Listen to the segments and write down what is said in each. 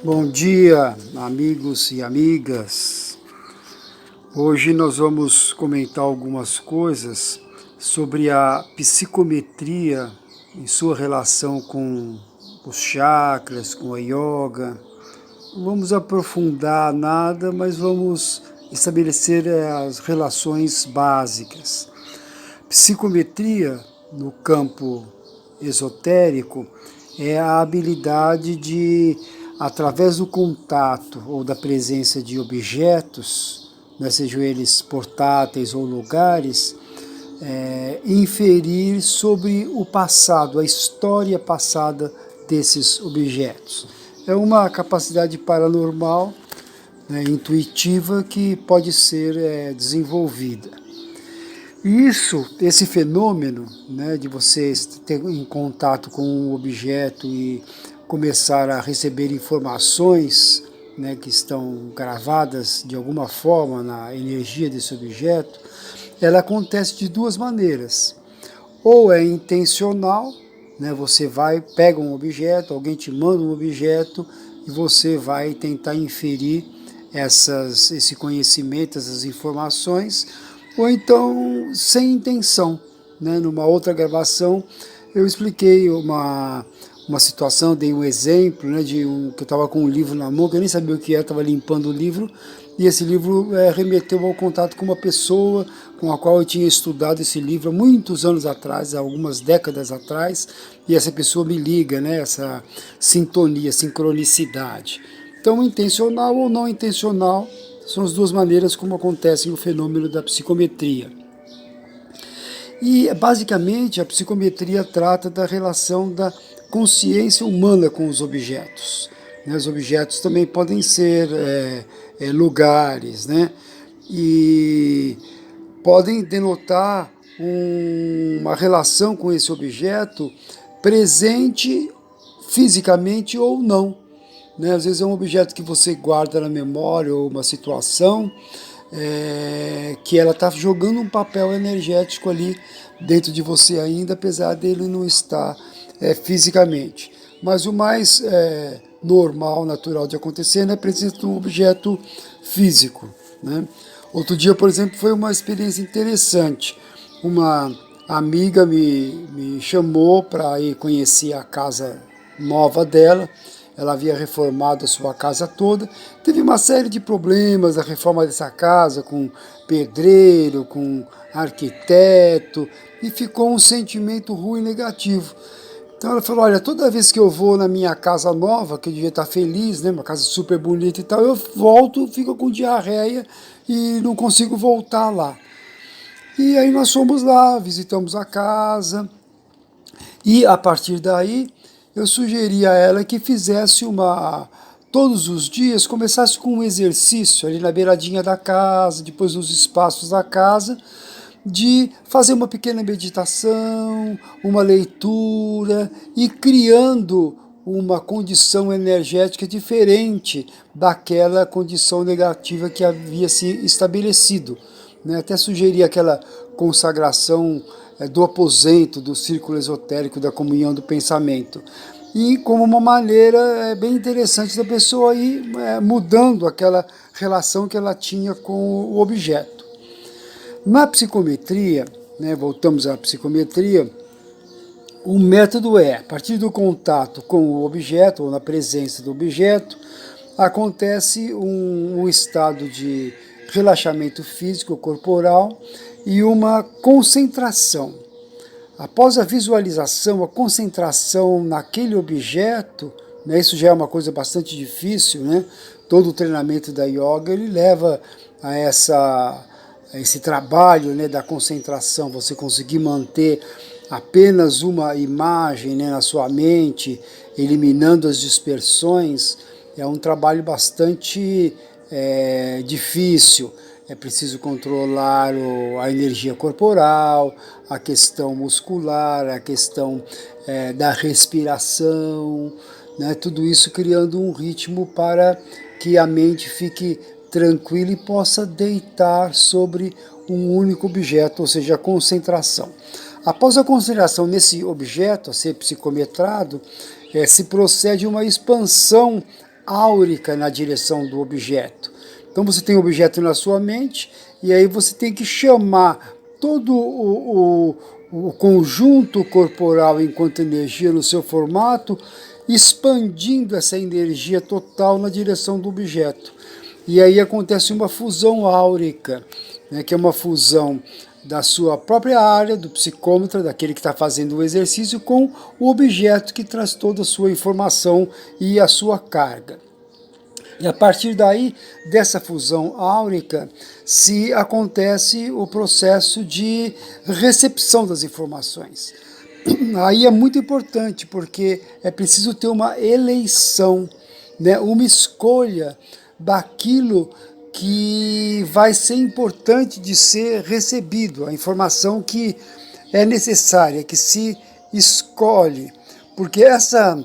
Bom dia, amigos e amigas. Hoje nós vamos comentar algumas coisas sobre a psicometria em sua relação com os chakras, com a yoga. Não vamos aprofundar nada, mas vamos estabelecer as relações básicas. Psicometria, no campo esotérico, é a habilidade de, através do contato ou da presença de objetos, sejam eles portáteis ou lugares, inferir sobre o passado, a história passada desses objetos. É uma capacidade paranormal, intuitiva, que pode ser desenvolvida. Esse fenômeno, de você ter em contato com um objeto e começar a receber informações, que estão gravadas de alguma forma na energia desse objeto, ela acontece de duas maneiras. Ou é intencional, você pega um objeto, alguém te manda um objeto e você vai tentar inferir esse conhecimento, essas informações, ou então sem intenção. Numa outra gravação eu expliquei uma situação, dei um exemplo, que eu estava com um livro na mão, que eu nem sabia o que era, estava limpando o livro, e esse livro remeteu ao contato com uma pessoa com a qual eu tinha estudado esse livro há muitos anos atrás, há algumas décadas atrás, e essa pessoa me liga, essa sintonia, sincronicidade. Então, intencional ou não intencional, são as duas maneiras como acontece o fenômeno da psicometria. E, basicamente, a psicometria trata da relação da consciência humana com os objetos. Os objetos também podem ser lugares, e podem denotar uma relação com esse objeto presente fisicamente ou não. Às vezes é um objeto que você guarda na memória, ou uma situação que ela está jogando um papel energético ali dentro de você ainda, apesar dele não estar fisicamente. Mas o mais normal, natural de acontecer é a presença de um objeto físico. Outro dia, por exemplo, foi uma experiência interessante. Uma amiga me chamou para ir conhecer a casa nova dela. Ela havia reformado a sua casa toda, teve uma série de problemas, a reforma dessa casa, com pedreiro, com arquiteto, e ficou um sentimento ruim, negativo. Então ela falou, olha, toda vez que eu vou na minha casa nova, que eu devia estar feliz, uma casa super bonita e tal, eu volto, fico com diarreia e não consigo voltar lá. E aí nós fomos lá, visitamos a casa, e a partir daí eu sugeri a ela que fizesse todos os dias, começasse com um exercício ali na beiradinha da casa, depois nos espaços da casa, de fazer uma pequena meditação, uma leitura, e criando uma condição energética diferente daquela condição negativa que havia se estabelecido. Até sugeri aquela consagração do aposento, do círculo esotérico, da comunhão do pensamento. E como uma maneira bem interessante da pessoa ir mudando aquela relação que ela tinha com o objeto. Na psicometria, voltamos à psicometria, o método a partir do contato com o objeto, ou na presença do objeto, acontece um estado de relaxamento físico, corporal, e uma concentração. Após a visualização, a concentração naquele objeto, isso já é uma coisa bastante difícil, todo o treinamento da yoga ele leva a esse trabalho da concentração, você conseguir manter apenas uma imagem na sua mente, eliminando as dispersões, é um trabalho bastante difícil. É preciso controlar a energia corporal, a questão muscular, a questão da respiração, tudo isso criando um ritmo para que a mente fique tranquila e possa deitar sobre um único objeto, ou seja, a concentração. Após a concentração nesse objeto a ser psicometrado, se procede uma expansão áurica na direção do objeto. Então você tem o objeto na sua mente e aí você tem que chamar todo o conjunto corporal enquanto energia no seu formato, expandindo essa energia total na direção do objeto. E aí acontece uma fusão áurica, né, que é uma fusão da sua própria área, do psicômetra, daquele que está fazendo o exercício, com o objeto que traz toda a sua informação e a sua carga. E a partir daí, dessa fusão áurica, se acontece o processo de recepção das informações. Aí é muito importante, porque é preciso ter uma eleição, né, uma escolha daquilo que vai ser importante de ser recebido, a informação que é necessária, que se escolhe, porque essa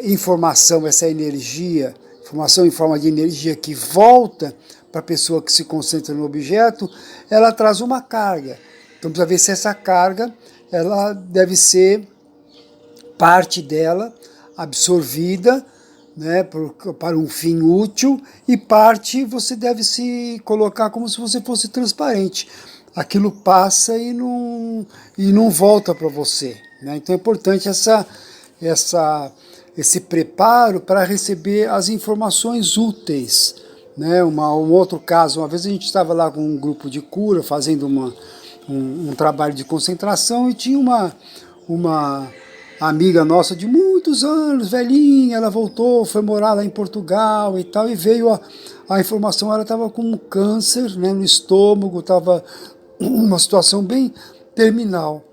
informação, essa energia, informação em forma de energia que volta para a pessoa que se concentra no objeto, ela traz uma carga. Então precisa ver se essa carga ela deve ser parte dela absorvida, né, para um fim útil, e parte você deve se colocar como se você fosse transparente. Aquilo passa e não volta para você, né? Então é importante esse preparo para receber as informações úteis, né? Um outro caso, uma vez a gente estava lá com um grupo de cura fazendo um trabalho de concentração e tinha uma amiga nossa de muitos anos, velhinha, ela voltou, foi morar lá em Portugal e tal, e veio a informação, ela estava com um câncer, né, no estômago, estava uma situação bem terminal.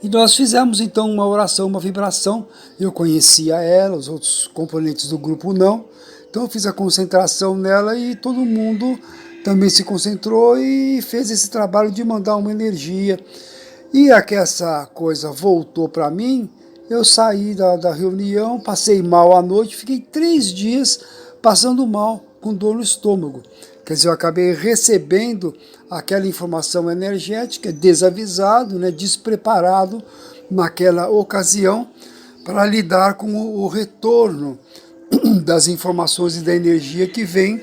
E nós fizemos então uma oração, uma vibração, eu conhecia ela, os outros componentes do grupo não, então eu fiz a concentração nela e todo mundo também se concentrou e fez esse trabalho de mandar uma energia. E que essa coisa voltou para mim, eu saí da reunião, passei mal à noite, fiquei 3 dias passando mal, com dor no estômago. Quer dizer, eu acabei recebendo aquela informação energética, desavisado, né, despreparado naquela ocasião, para lidar com o retorno das informações e da energia que vem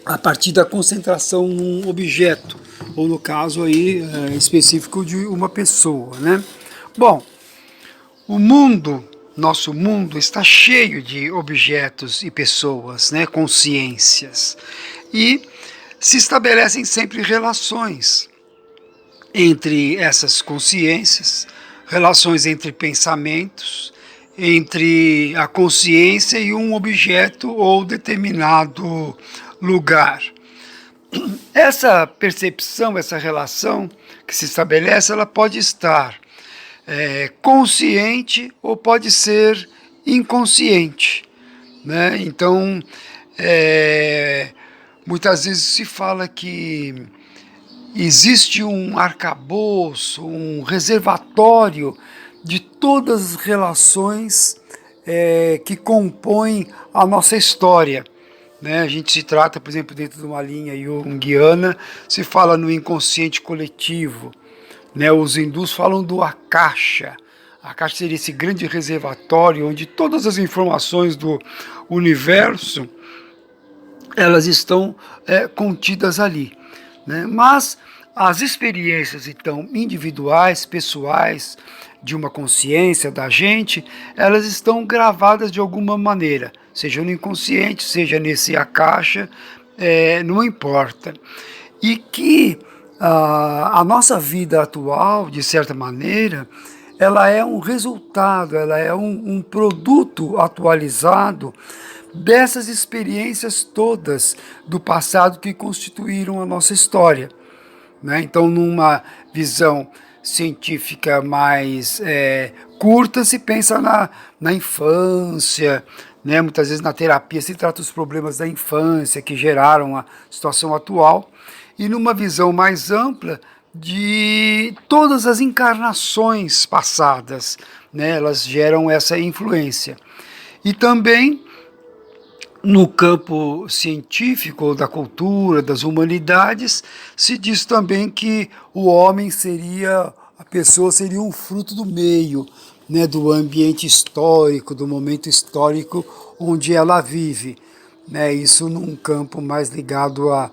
a partir da concentração num objeto, ou no caso aí específico de uma pessoa, né? Bom, o mundo, nosso mundo, está cheio de objetos e pessoas, né, consciências, e se estabelecem sempre relações entre essas consciências, relações entre pensamentos, entre a consciência e um objeto ou determinado lugar. Essa percepção, essa relação que se estabelece, ela pode estar consciente ou pode ser inconsciente, né? Então, muitas vezes se fala que existe um arcabouço, um reservatório de todas as relações que compõem a nossa história. Né? A gente se trata, por exemplo, dentro de uma linha junguiana, se fala no inconsciente coletivo. Né? Os hindus falam do Akasha. Akasha seria esse grande reservatório onde todas as informações do universo elas estão contidas ali. Né? Mas as experiências, então, individuais, pessoais, de uma consciência da gente, elas estão gravadas de alguma maneira, seja no inconsciente, seja nesse Akasha, não importa. E que a nossa vida atual, de certa maneira, ela é um resultado, ela é um produto atualizado dessas experiências todas do passado que constituíram a nossa história. Né? Então, numa visão científica mais curta, se pensa na infância, né? Muitas vezes na terapia se trata os problemas da infância que geraram a situação atual, e numa visão mais ampla de todas as encarnações passadas, né? Elas geram essa influência. E também no campo científico, da cultura, das humanidades, se diz também que o homem seria, a pessoa seria um fruto do meio, né, do ambiente histórico, do momento histórico onde ela vive, né, isso num campo mais ligado à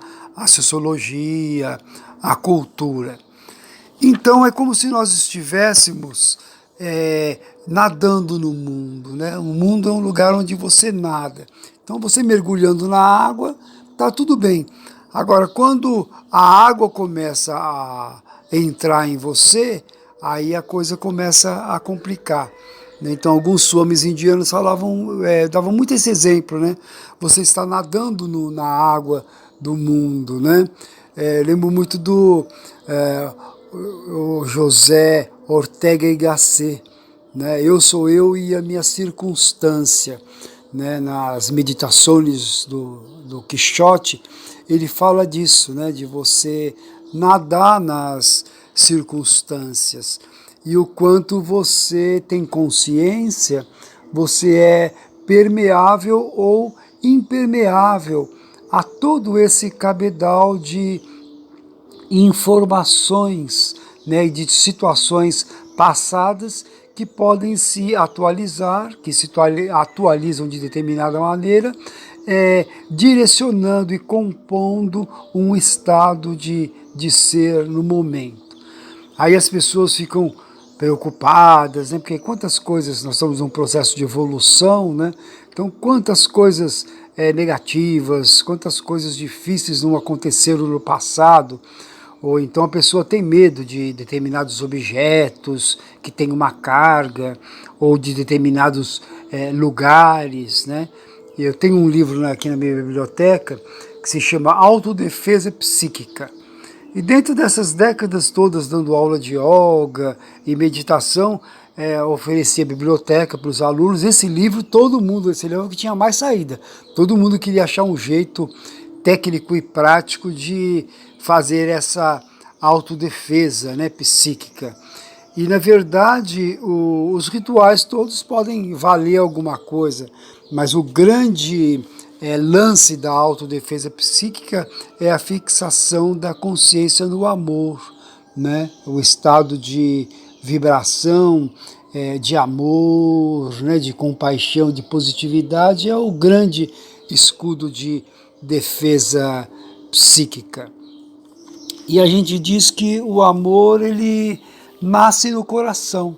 sociologia, à cultura. Então é como se nós estivéssemos nadando no mundo, né? O mundo é um lugar onde você nada. Então você mergulhando na água, tá tudo bem. Agora, quando a água começa a entrar em você, aí a coisa começa a complicar. Então, alguns swamis indianos falavam, davam muito esse exemplo, né? Você está nadando na água do mundo, né? Lembro muito do o José Ortega y Gasset, né? Eu sou eu e a minha circunstância, né? Nas meditações do Quixote, ele fala disso, né? De você nadar nas circunstâncias e o quanto você tem consciência, você é permeável ou impermeável a todo esse cabedal de informações, né, de situações passadas que podem se atualizar, que se atualizam de determinada maneira, direcionando e compondo um estado de ser no momento. Aí as pessoas ficam preocupadas, né? Porque quantas coisas, nós estamos num processo de evolução, né? Então quantas coisas negativas, quantas coisas difíceis não aconteceram no passado, ou então a pessoa tem medo de determinados objetos que têm uma carga, ou de determinados lugares, né? Eu tenho um livro aqui na minha biblioteca que se chama Autodefesa Psíquica. E dentro dessas décadas todas dando aula de yoga e meditação, oferecia biblioteca para os alunos. Esse livro, todo mundo, esse livro que tinha mais saída. Todo mundo queria achar um jeito técnico e prático de fazer essa autodefesa, né, psíquica. E, na verdade, os rituais todos podem valer alguma coisa, mas o grande lance da autodefesa psíquica é a fixação da consciência no amor, né? O estado de vibração, de amor, né? De compaixão, de positividade é o grande escudo de defesa psíquica. E a gente diz que o amor, ele nasce no coração,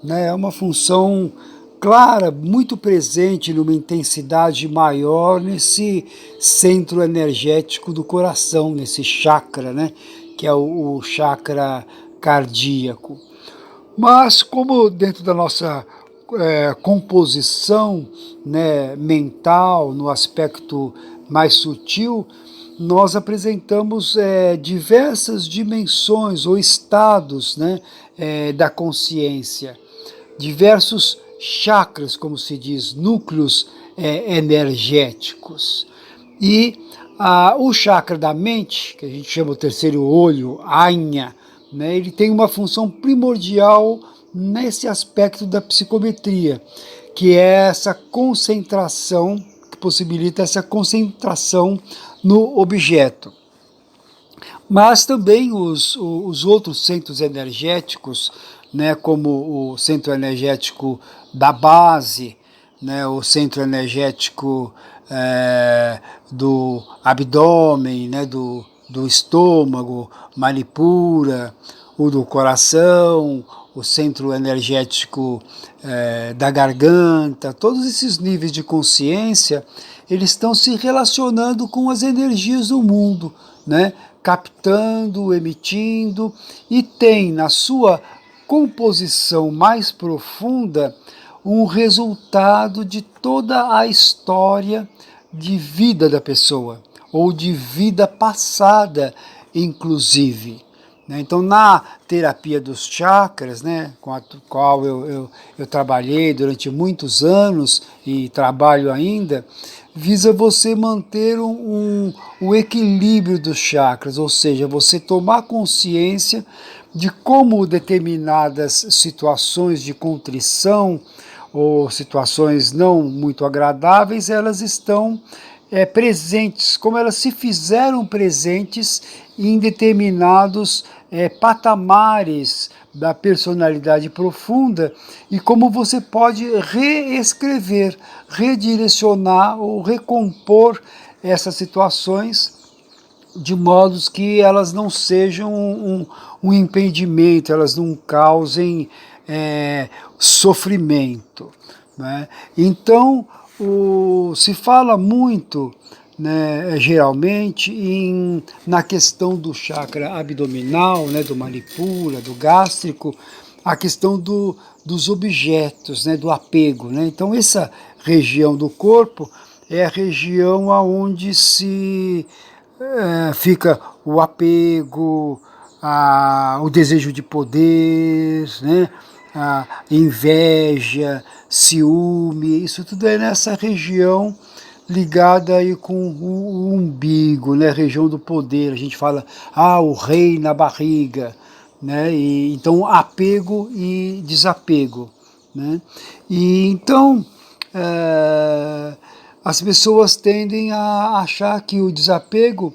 né? É uma função clara, muito presente numa intensidade maior nesse centro energético do coração, nesse chakra, né? Que é o chakra cardíaco. Mas como dentro da nossa composição, né, mental, no aspecto mais sutil, nós apresentamos diversas dimensões ou estados, né, da consciência, diversos chakras, como se diz, núcleos energéticos. E o chakra da mente, que a gente chama o terceiro olho, Ajna, né, ele tem uma função primordial nesse aspecto da psicometria, que é essa concentração, que possibilita essa concentração no objeto. Mas também os outros centros energéticos, né, como o centro energético da base, né, o centro energético do abdômen, né, do estômago, Manipura, o do coração, o centro energético da garganta, todos esses níveis de consciência, eles estão se relacionando com as energias do mundo, né? Captando, emitindo, e tem na sua composição mais profunda um resultado de toda a história de vida da pessoa, ou de vida passada, inclusive. Então, na terapia dos chakras, né, com a qual eu trabalhei durante muitos anos e trabalho ainda, visa você manter o equilíbrio dos chakras, ou seja, você tomar consciência de como determinadas situações de contrição ou situações não muito agradáveis, elas estão presentes, como elas se fizeram presentes em determinados patamares da personalidade profunda e como você pode reescrever, redirecionar ou recompor essas situações de modos que elas não sejam um impedimento, elas não causem sofrimento, né? Então, se fala muito, né, geralmente, na questão do chakra abdominal, né, do manipura, do gástrico, a questão dos objetos, né, do apego, né? Então, essa região do corpo é a região onde fica o apego, o desejo de poder, né? A inveja, ciúme, isso tudo é nessa região ligada aí com o umbigo, né? Região do poder. A gente fala, o rei na barriga, né? E, então, apego e desapego, né? E então, as pessoas tendem a achar que o desapego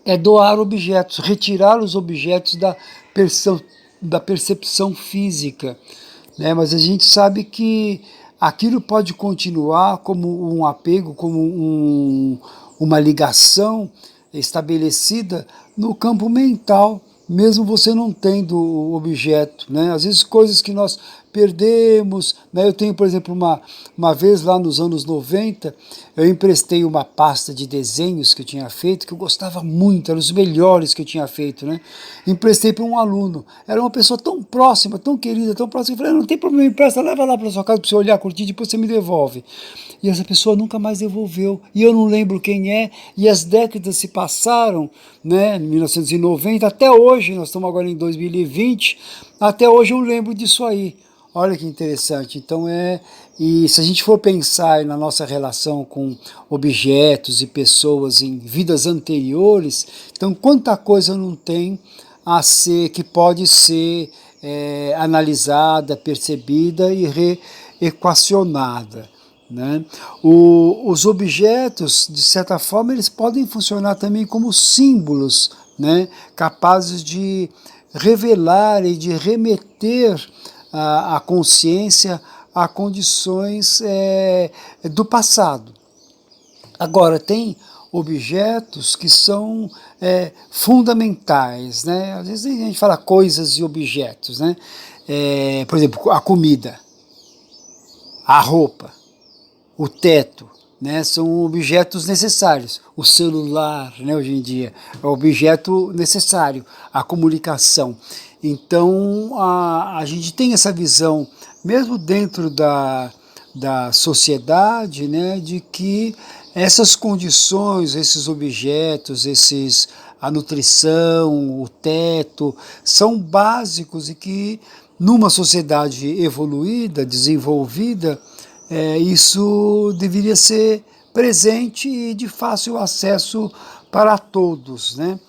é doar objetos, retirar os objetos da percepção física, né? Mas a gente sabe que aquilo pode continuar como um apego, como uma ligação estabelecida no campo mental, mesmo você não tendo o objeto, né? Às vezes coisas que nós perdemos, né? Eu tenho, por exemplo, uma vez lá nos anos 90, eu emprestei uma pasta de desenhos que eu tinha feito, que eu gostava muito, eram os melhores que eu tinha feito, né? Emprestei para um aluno, era uma pessoa tão próxima, tão querida, tão próxima, eu falei, não tem problema, empresta, leva lá para sua casa para você olhar, curtir, depois você me devolve. E essa pessoa nunca mais devolveu, e eu não lembro quem é, e as décadas se passaram, né, 1990, até hoje, nós estamos agora em 2020, até hoje eu lembro disso aí. Olha que interessante. Então e se a gente for pensar na nossa relação com objetos e pessoas em vidas anteriores, então quanta coisa não tem a ser, que pode ser analisada, percebida e reequacionada, né? Os objetos, de certa forma, eles podem funcionar também como símbolos, né? Capazes de revelar e de remeter a consciência a condições do passado. Agora, tem objetos que são fundamentais, né? Às vezes a gente fala coisas e objetos, né? Por exemplo, a comida, a roupa, o teto, né? São objetos necessários. O celular, né, hoje em dia, é um objeto necessário, a comunicação. Então, a gente tem essa visão, mesmo dentro da sociedade, né, de que essas condições, esses objetos, a nutrição, o teto, são básicos e que numa sociedade evoluída, desenvolvida, isso deveria ser presente e de fácil acesso para todos, né?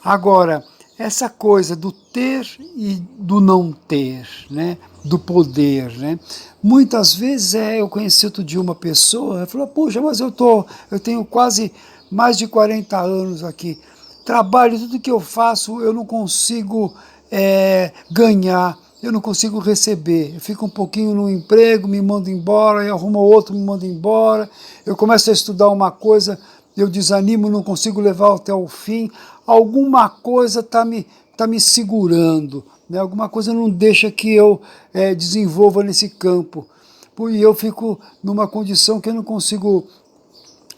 Agora, essa coisa do ter e do não ter, né? Do poder, né? Muitas vezes eu conheci outro dia uma pessoa, ela falou, puxa, mas eu tenho quase mais de 40 anos aqui, trabalho, tudo que eu faço eu não consigo ganhar, eu não consigo receber, eu fico um pouquinho no emprego, me mando embora, eu arrumo outro, me mando embora, eu começo a estudar uma coisa, eu desanimo, não consigo levar até o fim, alguma coisa está me segurando, né? Alguma coisa não deixa que eu desenvolva nesse campo, e eu fico numa condição que eu não consigo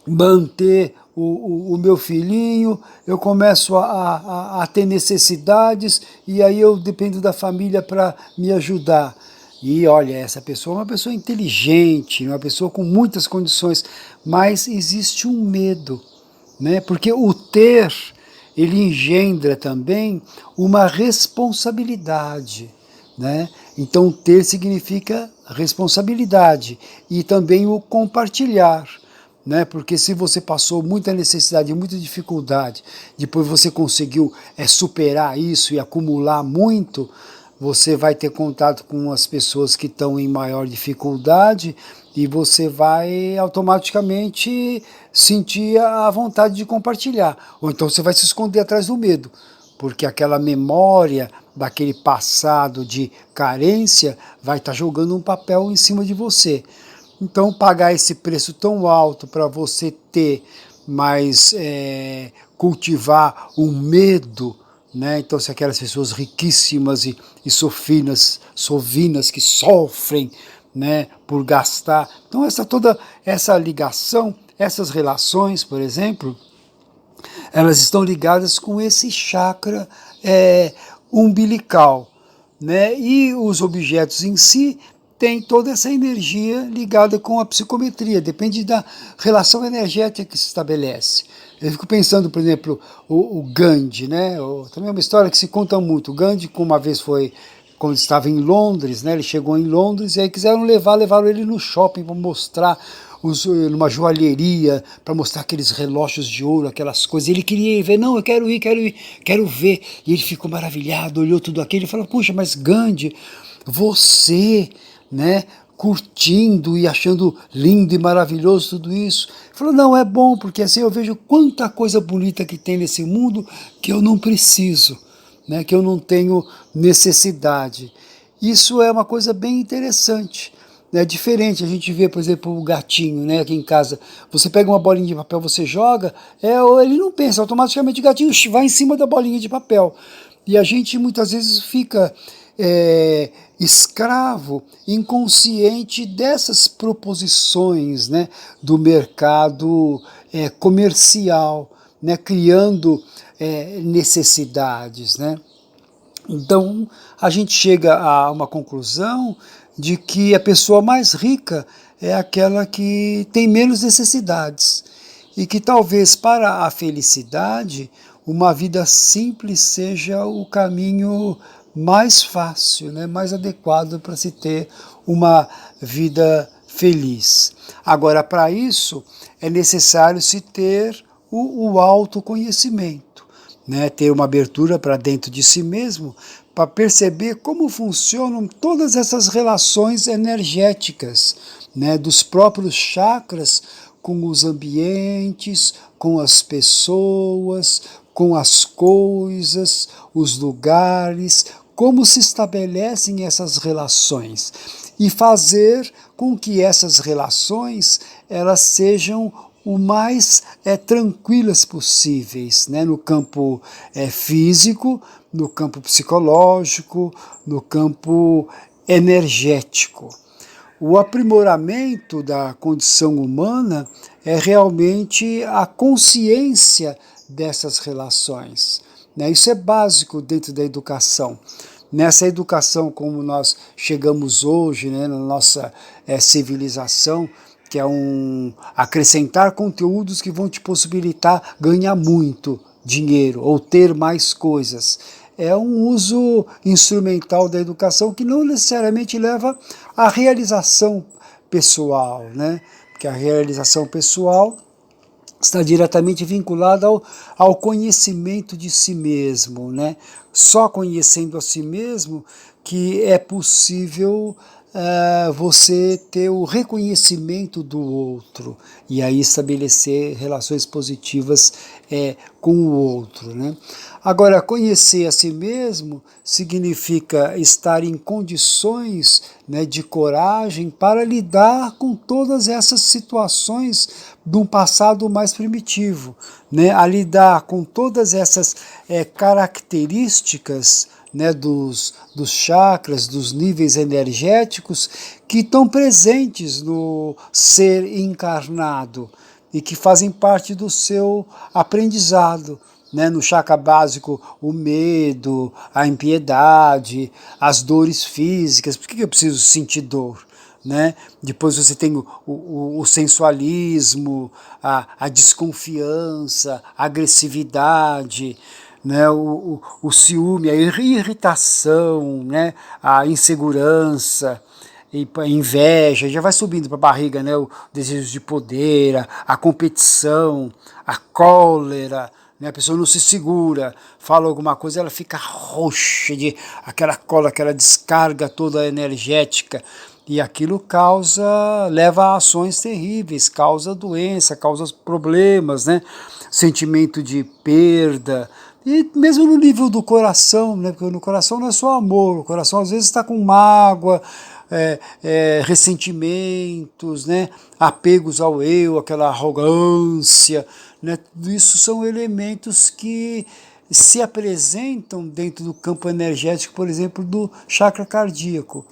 manter o meu filhinho, eu começo a ter necessidades, e aí eu dependo da família para me ajudar. E olha, essa pessoa é uma pessoa inteligente, uma pessoa com muitas condições, mas existe um medo, né? Porque o ter, ele engendra também uma responsabilidade, né? Então ter significa responsabilidade e também o compartilhar, né? Porque se você passou muita necessidade, muita dificuldade, depois você conseguiu superar isso e acumular muito, você vai ter contato com as pessoas que estão em maior dificuldade e você vai automaticamente sentir a vontade de compartilhar. Ou então você vai se esconder atrás do medo, porque aquela memória daquele passado de carência vai estar jogando um papel em cima de você. Então, pagar esse preço tão alto para você ter, mas cultivar o medo, né? Então, se aquelas pessoas riquíssimas e sovinas que sofrem, né, por gastar. Então, toda essa ligação, essas relações, por exemplo, elas estão ligadas com esse chakra umbilical, né? E os objetos em si têm toda essa energia ligada com a psicometria, depende da relação energética que se estabelece. Eu fico pensando, por exemplo, o Gandhi, né? Também é uma história que se conta muito. O Gandhi, uma vez foi, quando estava em Londres, né? Ele chegou em Londres e aí quiseram levaram ele no shopping para mostrar, numa joalheria, para mostrar aqueles relógios de ouro, aquelas coisas. Ele queria ver, não, eu quero ir, quero ver. E ele ficou maravilhado, olhou tudo aquilo e falou, puxa, mas Gandhi, você, né, curtindo e achando lindo e maravilhoso tudo isso. Ele falou, não, é bom, porque assim eu vejo quanta coisa bonita que tem nesse mundo que eu não preciso, né, que eu não tenho necessidade. Isso é uma coisa bem interessante. É diferente, a gente vê, por exemplo, o gatinho, né, aqui em casa. Você pega uma bolinha de papel, você joga, ele não pensa, automaticamente o gatinho vai em cima da bolinha de papel. E a gente muitas vezes fica escravo, inconsciente dessas proposições, né, do mercado comercial, né, criando necessidades, né. Então, a gente chega a uma conclusão de que a pessoa mais rica é aquela que tem menos necessidades e que talvez para a felicidade uma vida simples seja o caminho mais fácil, né, mais adequado para se ter uma vida feliz. Agora, para isso é necessário se ter o autoconhecimento, né, ter uma abertura para dentro de si mesmo, para perceber como funcionam todas essas relações energéticas, né, dos próprios chakras com os ambientes, com as pessoas, com as coisas, os lugares, como se estabelecem essas relações e fazer com que essas relações elas sejam o mais tranquilas possíveis, né, no campo físico, no campo psicológico, no campo energético. O aprimoramento da condição humana é realmente a consciência dessas relações, né? Isso é básico dentro da educação. Nessa educação como nós chegamos hoje, né, na nossa civilização, que é acrescentar conteúdos que vão te possibilitar ganhar muito dinheiro ou ter mais coisas. É um uso instrumental da educação que não necessariamente leva à realização pessoal, né? Porque a realização pessoal está diretamente vinculada ao conhecimento de si mesmo, né? Só conhecendo a si mesmo que é possível você ter o reconhecimento do outro e aí estabelecer relações positivas com o outro, né? Agora, conhecer a si mesmo significa estar em condições, né, de coragem para lidar com todas essas situações de um passado mais primitivo, né, a lidar com todas essas características, né, dos chakras, dos níveis energéticos que estão presentes no ser encarnado e que fazem parte do seu aprendizado, né, no chakra básico, o medo, a impiedade, as dores físicas. Por que eu preciso sentir dor? Né? Depois você tem o sensualismo, a desconfiança, a agressividade, né? O ciúme, a irritação, né? A insegurança, a inveja, já vai subindo para a barriga, né? O desejo de poder, a competição, a cólera, né? A pessoa não se segura, fala alguma coisa, ela fica roxa, de aquela cólera, aquela descarga toda energética, e aquilo leva a ações terríveis, causa doença, causa problemas, né? Sentimento de perda, E mesmo no nível do coração, né? Porque no coração não é só amor, o coração às vezes está com mágoa, ressentimentos, né? Apegos ao eu, aquela arrogância, né? Tudo isso são elementos que se apresentam dentro do campo energético, por exemplo, do chakra cardíaco,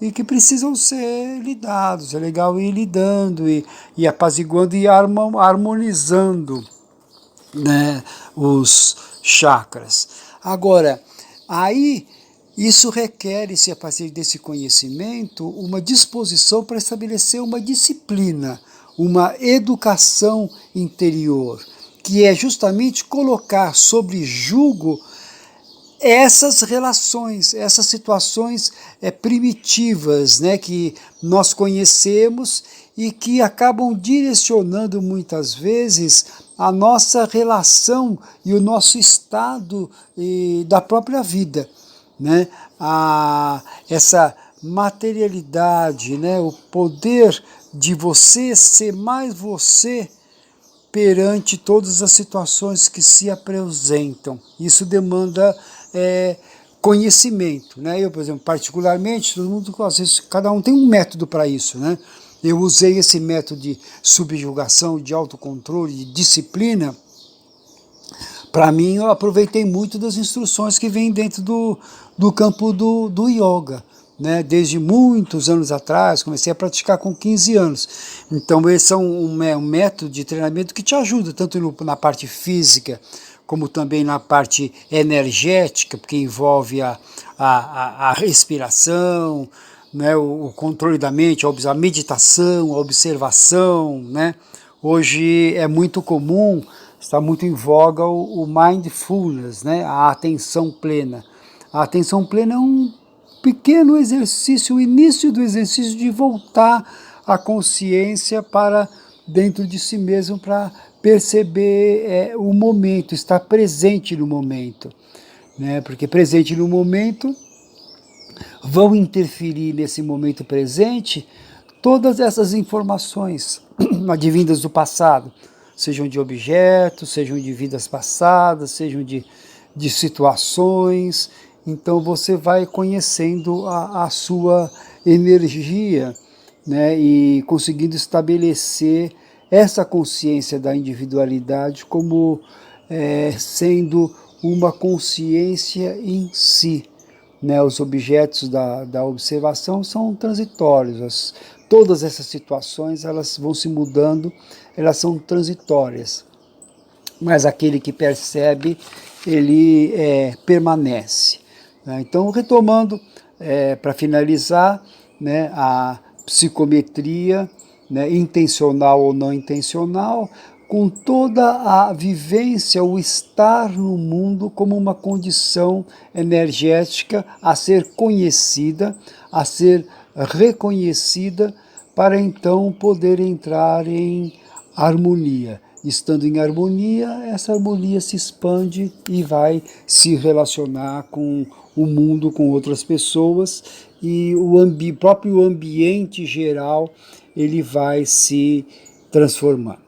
e que precisam ser lidados. É legal ir lidando e apaziguando e harmonizando, né, os chakras. Agora, aí isso requer-se, a partir desse conhecimento, uma disposição para estabelecer uma disciplina, uma educação interior, que é justamente colocar sobre julgo essas relações, essas situações primitivas, né, que nós conhecemos e que acabam direcionando muitas vezes a nossa relação e o nosso estado da própria vida, né? Essa materialidade, né, o poder de você ser mais você perante todas as situações que se apresentam. Isso demanda conhecimento, né? Eu, por exemplo, particularmente, todo mundo, às vezes, cada um tem um método para isso, né? Eu usei esse método de subjugação, de autocontrole, de disciplina. Para mim, eu aproveitei muito das instruções que vêm dentro do campo do yoga, né? Desde muitos anos atrás, comecei a praticar com 15 anos. Então esse é um método de treinamento que te ajuda, tanto na parte física, como também na parte energética, porque envolve a respiração, né? O controle da mente, a meditação, a observação, né? Hoje é muito comum, está muito em voga o mindfulness, né? A atenção plena. A atenção plena é um pequeno exercício, o início do exercício de voltar a consciência para dentro de si mesmo, para perceber o momento, estar presente no momento, né? Porque presente no momento vão interferir nesse momento presente todas essas informações advindas do passado, sejam de objetos, sejam de vidas passadas, sejam de situações. Então você vai conhecendo a sua energia, né, e conseguindo estabelecer essa consciência da individualidade como sendo uma consciência em si. Né, os objetos da observação são transitórios, todas essas situações elas vão se mudando, elas são transitórias, mas aquele que percebe, ele permanece. Né? Então, retomando, para finalizar, né, a psicometria, né, intencional ou não intencional, com toda a vivência, o estar no mundo como uma condição energética a ser conhecida, a ser reconhecida, para então poder entrar em harmonia. Estando em harmonia, essa harmonia se expande e vai se relacionar com o mundo, com outras pessoas, e o próprio ambiente geral ele vai se transformando.